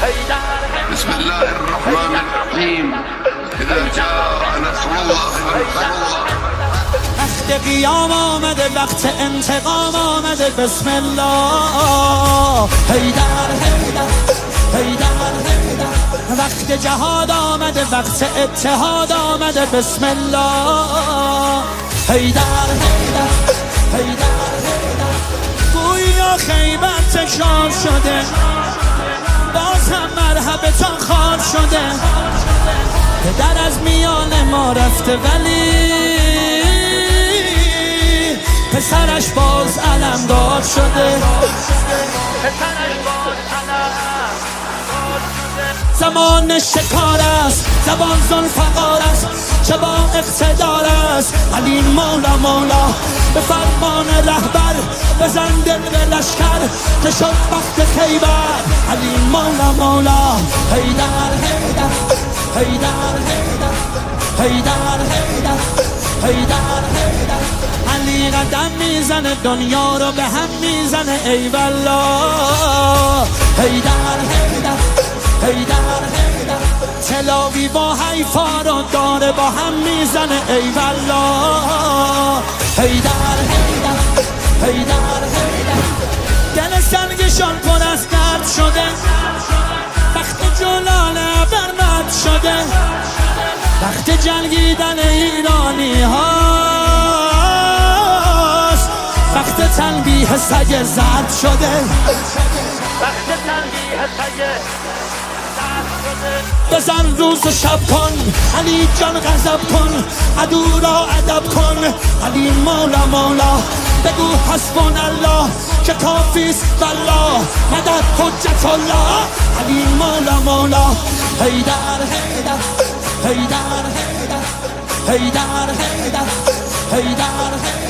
بسم الله الرحمن الرحیم. اذا جاء نصر الله والفتح. وقت قیام آمده، وقت انتقام آمده. بسم الله. حیدر حیدر حیدر حیدر. وقت جهاد آمده، وقت اتحاد آمده. بسم الله. حیدر حیدر حیدر حیدر. گویا خیبر تکرار شده، باز هم مرحبتان خوار شده. پدر از میان ما رفته ولی پسرش باز علمدار شده. زمان شکار است، زبان ذوالفقار است، چه با اقتدار است. علی مولا مولا به فرمان رهبر، بزن دل به لشکر که شد وقت خیبر. علی مولا مولا. حیدر حیدر حیدر حیدر حیدر حیدر حیدر حیدر. علی قدم میزنه، دنیا رو به هم میزنه. ای والله. حیدر حیدر حیدر حیدر. تلاوی با حیفا رو داره با هم میزنه. ای والله. حیدر حیدر حیدر حیدر. دل سنگشان پر از درد شده، وقت جلال برمد شده. وقت جنگیدن ایرانی هاست، وقت تنبیه سگ زرد شده. وقت تنبیه سگ زرد شده. بزن روز و شب کن، علی جان غضب کن، عدو را ادب کن. علی مولا مولا. بگو حسبنا الله که کافیست والله. مدد حجت الله. علی مولا مولا. حیدر حیدر حیدر حیدر حیدر حیدر حیدر حیدر.